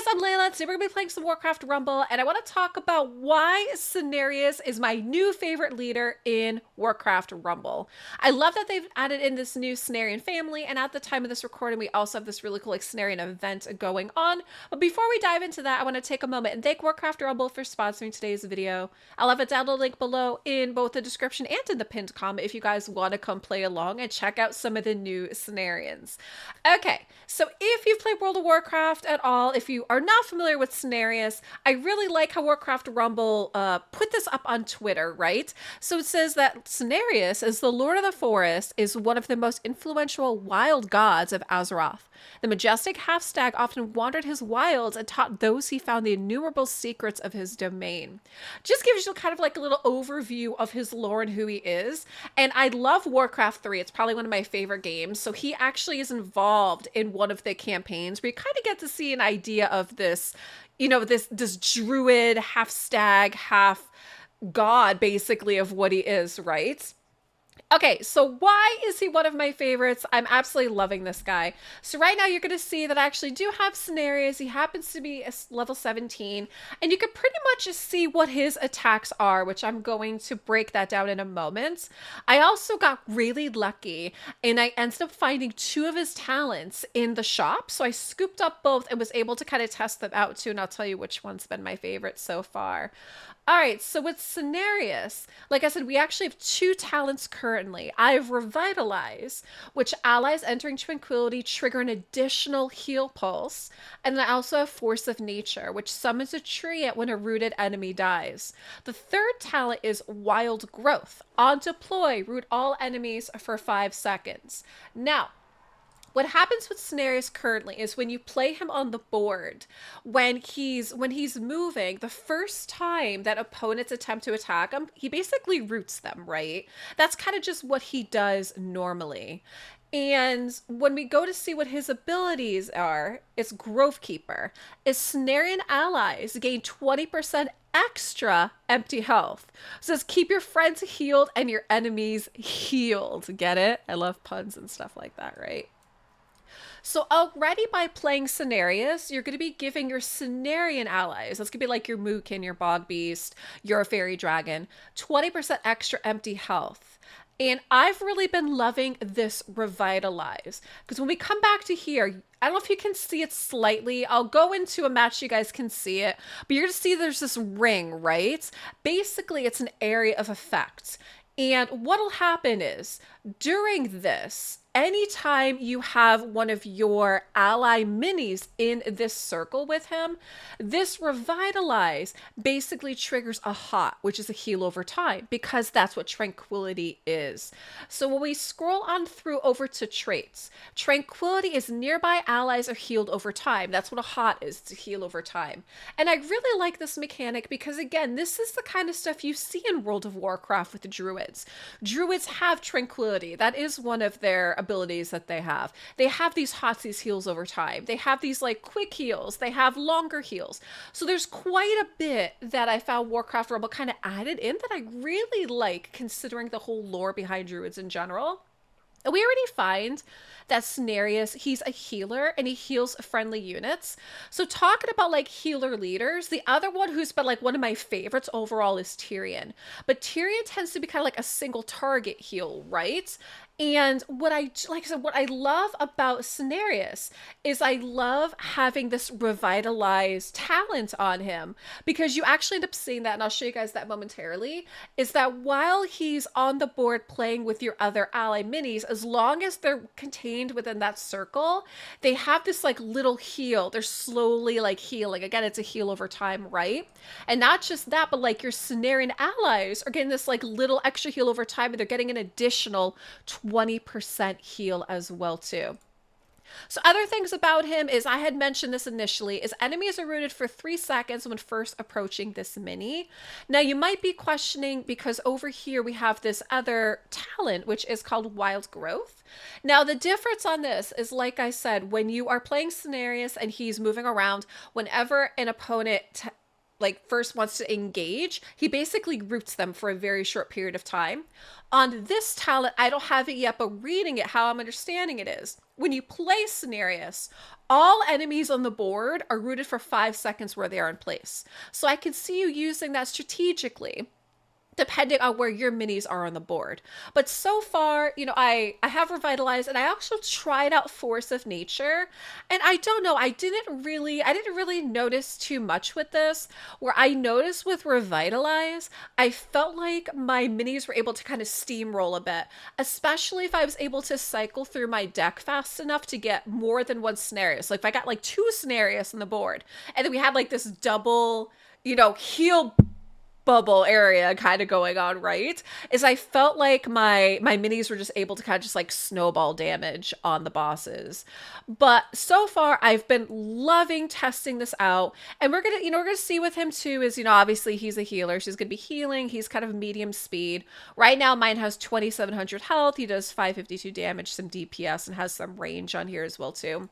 guys, I'm Layla. Today we're going to be playing some Warcraft Rumble, and I want to talk about why Cenarius is my new favorite leader in Warcraft Rumble. I love that they've added in this new Cenarian family, and at the time of this recording, we also have this really cool Cenarian event going on. But before we dive into that, I want to take a moment and thank Warcraft Rumble for sponsoring today's video. I'll have a download link below in both the description and in the pinned comment if you guys want to come play along and check out some of the new Cenarians. Okay, so if you've played World of Warcraft at all, if you are not familiar with Cenarius, I really like how Warcraft Rumble put this up on Twitter, right? So it says that Cenarius, as the Lord of the Forest, is one of the most influential wild gods of Azeroth. The majestic half-stag often wandered his wilds and taught those he found the innumerable secrets of his domain. Just gives you kind of like a little overview of his lore and who he is. And I love Warcraft 3. It's probably one of my favorite games. So he actually is involved in one of the campaigns where you kind of get to see an idea of this, you know, this druid, half stag, half god, basically, of what he is, right? Okay, so why is he one of my favorites? I'm absolutely loving this guy. So right now you're going to see that I actually do have Cenarius. He happens to be a level 17, and you can pretty much just see what his attacks are, which I'm going to break that down in a moment. I also got really lucky, and I ended up finding 2 of his talents in the shop. So I scooped up both and was able to kind of test them out too, and I'll tell you which one's been my favorite so far. All right, so with Cenarius, like I said, we actually have 2 talents currently. I have Revitalize, which allies entering Tranquility trigger an additional heal pulse. And then I also have Force of Nature, which summons a tree when a rooted enemy dies. The 3rd talent is Wild Growth. On deploy, root all enemies for 5 seconds. Now, what happens with Cenarius currently is when you play him on the board, when he's moving, the first time that opponents attempt to attack him, he basically roots them, right? That's kind of just what he does normally. And when we go to see what his abilities are, it's Grove Keeper. His Cenarian allies gain 20% extra empty health. It says keep your friends healed and your enemies healed. Get it? I love puns and stuff like that, right? So already by playing Cenarius, you're going to be giving your Cenarian allies, that's going to be like your Mookin, your Bog Beast, your Fairy Dragon, 20% extra empty health. And I've really been loving this Revitalize. Because when we come back to here, I don't know if you can see it slightly. I'll go into a match so you guys can see it. But you're going to see there's this ring, right? Basically, it's an area of effect. And what'll happen is, during this, anytime you have one of your ally minis in this circle with him, this Revitalize basically triggers a hot, which is a heal over time, because that's what Tranquility is. So when we scroll on through over to traits, Tranquility is nearby allies are healed over time. That's what a hot is, to heal over time. And I really like this mechanic because, again, this is the kind of stuff you see in World of Warcraft with the Druids. Druids have Tranquility. That is one of their abilities that they have. They have these hots, these heals over time. They have these like quick heals. They have longer heals. So there's quite a bit that I found Warcraft Rumble kind of added in that I really like, considering the whole lore behind Druids in general. And we already find that Cenarius, he's a healer and he heals friendly units. So talking about like healer leaders, the other one who's been like one of my favorites overall is Tyrion. But Tyrion tends to be kind of like a single target heal, right? And what I said, what I love about Cenarius is I love having this Revitalized talent on him, because you actually end up seeing that, and I'll show you guys that momentarily, is that while he's on the board playing with your other ally minis, as long as they're contained within that circle, they have this like little heal. They're slowly like healing. Again, it's a heal over time, right? And not just that, but like your Cenarian allies are getting this like little extra heal over time, and they're getting an additional 20% heal as well too. So other things about him is, I had mentioned this initially, is enemies are rooted for 3 seconds when first approaching this mini. Now you might be questioning, because over here we have this other talent, which is called Wild Growth. Now the difference on this is, like I said, when you are playing Cenarius and he's moving around, whenever an opponent like first wants to engage, he basically roots them for a very short period of time. On this talent, I don't have it yet, but reading it, how I'm understanding it is when you play Cenarius, all enemies on the board are rooted for 5 seconds where they are in place. So I can see you using that strategically, depending on where your minis are on the board. But so far, you know, I have revitalized, and I also tried out Force of Nature, and I don't know, I didn't really notice too much with this. Where I noticed with revitalize, I felt like my minis were able to kind of steamroll a bit, especially if I was able to cycle through my deck fast enough to get more than one scenario. So if I got like 2 scenarios on the board, and then we had like this double, you know, heal bubble area kind of going on, right? Is I felt like my minis were just able to kind of just like snowball damage on the bosses. But so far I've been loving testing this out, and we're gonna see with him too is, you know, obviously he's a healer, so he's gonna be healing. He's kind of medium speed right now. Mine has 2700 health. He does 552 damage, some DPS, and has some range on here as well too.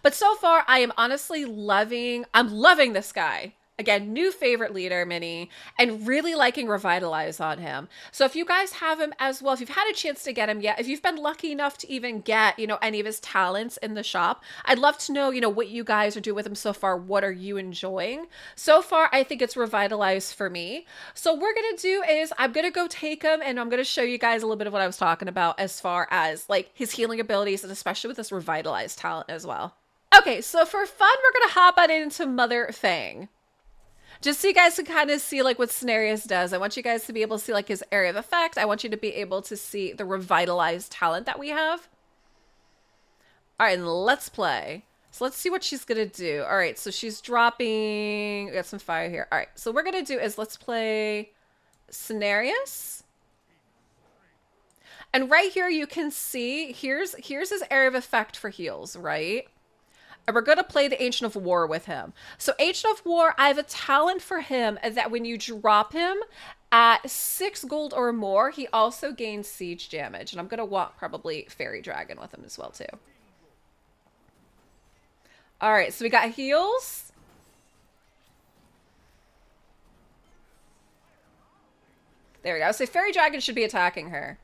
But so far I am honestly I'm loving this guy. Again, new favorite leader mini, and really liking Revitalize on him. So if you guys have him as well, if you've had a chance to get him yet, if you've been lucky enough to even get, you know, any of his talents in the shop, I'd love to know, you know, what you guys are doing with him so far. What are you enjoying? So far, I think it's Revitalize for me. So what we're going to do is I'm going to go take him, and I'm going to show you guys a little bit of what I was talking about as far as like his healing abilities, and especially with this Revitalize talent as well. Okay, so for fun, we're going to hop on into Mother Fang. Just so you guys can kind of see like what Cenarius does. I want you guys to be able to see like his area of effect. I want you to be able to see the revitalized talent that we have. All right, and let's play. So let's see what she's going to do. All right, so she's dropping. We got some fire here. All right, so what we're going to do is let's play Cenarius. And right here you can see, here's his area of effect for heals, right? And we're going to play the Ancient of War with him. So Ancient of War, I have a talent for him that when you drop him at 6 gold or more, he also gains siege damage. And I'm going to want probably Fairy Dragon with him as well too. All right, so we got heals. There we go. So Fairy Dragon should be attacking her.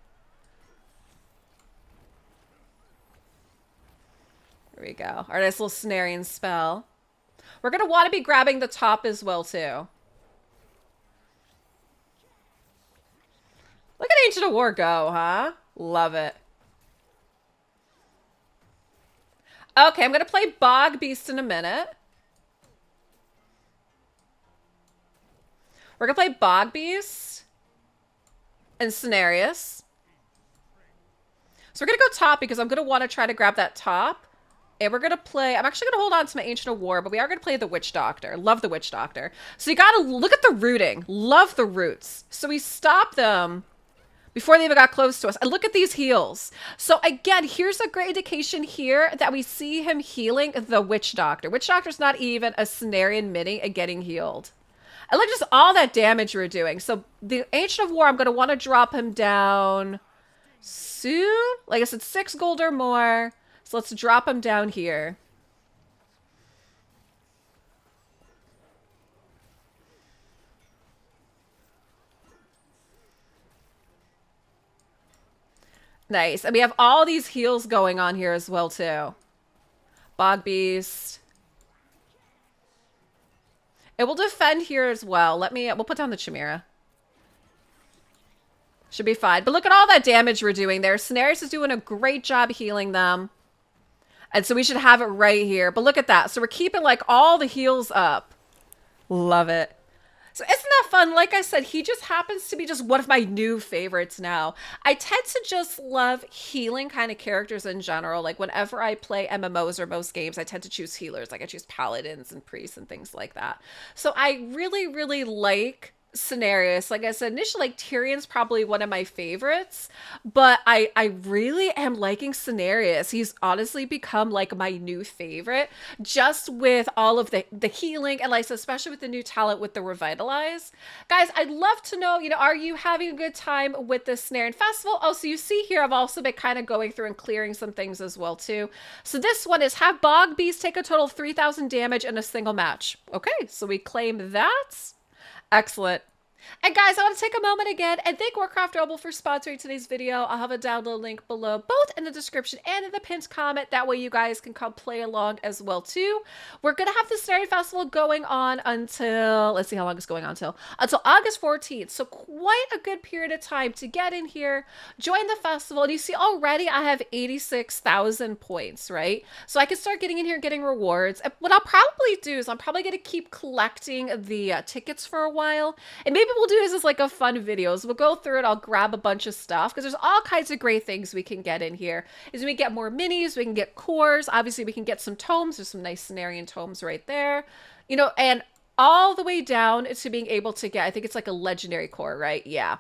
There we go. Our nice little Cenarian spell. We're going to want to be grabbing the top as well, too. Look at Ancient of War go, huh? Love it. Okay, I'm going to play Bog Beast in a minute. We're going to play Bog Beast and Cenarius. So we're going to go top because I'm going to want to try to grab that top. And we're going to play, I'm actually going to hold on to my Ancient of War, but we are going to play the Witch Doctor. Love the Witch Doctor. So you got to look at the rooting. Love the roots. So we stopped them before they even got close to us. And look at these heals. So again, here's a great indication here that we see him healing the Witch Doctor. Witch Doctor's not even a Cenarian mini and getting healed. And look at just all that damage we're doing. So the Ancient of War, I'm going to want to drop him down soon. Like I said, 6 gold or more. So let's drop him down here. Nice. And we have all these heals going on here as well, too. Bog Beast. It will defend here as well. We'll put down the Chimera. Should be fine. But look at all that damage we're doing there. Cenarius is doing a great job healing them. And so we should have it right here. But look at that. So we're keeping like all the heals up. Love it. So isn't that fun? Like I said, he just happens to be just one of my new favorites now. I tend to just love healing kind of characters in general. Like whenever I play MMOs or most games, I tend to choose healers. Like I choose paladins and priests and things like that. So I really, really like scenarios. Like I said, initially, like Tyrion's probably one of my favorites, but I really am liking Cenarius. He's honestly become like my new favorite, just with all of the healing and like especially with the new talent with the revitalize. Guys, I'd love to know, are you having a good time with the Cenarian Festival? Also, you see here, I've also been kind of going through and clearing some things as well too. So this one is have Bog Beast take a total of 3,000 damage in a single match. Okay, so we claim that. Excellent. And guys, I want to take a moment again and thank Warcraft Rebel for sponsoring today's video. I'll have a download link below, both in the description and in the pinned comment. That way you guys can come play along as well too. We're going to have the Cenarian Festival going on until, let's see how long it's going on until August 14th. So quite a good period of time to get in here, join the festival. And you see already I have 86,000 points, right? So I can start getting in here and getting rewards. And what I'll probably do is I'm probably going to keep collecting the tickets for a while. And maybe we'll do this as like a fun video. So we'll go through it. I'll grab a bunch of stuff because there's all kinds of great things we can get in here. As we get more minis, we can get cores. Obviously, we can get some tomes. There's some nice Cenarian tomes right there. And all the way down to being able to get, I think it's like a legendary core, right? Yeah.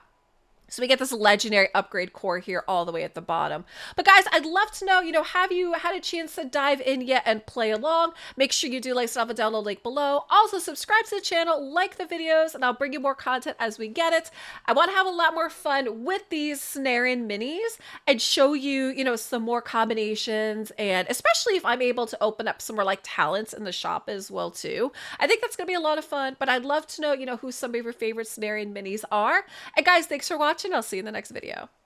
So we get this legendary upgrade core here all the way at the bottom. But guys, I'd love to know, have you had a chance to dive in yet and play along? Make sure you do like stuff, a download link below. Also subscribe to the channel, like the videos, and I'll bring you more content as we get it. I want to have a lot more fun with these Cenarian minis and show you, some more combinations, and especially if I'm able to open up some more like talents in the shop as well too. I think that's going to be a lot of fun, but I'd love to know, who some of your favorite Cenarian minis are. And guys, thanks for watching. I'll see you in the next video.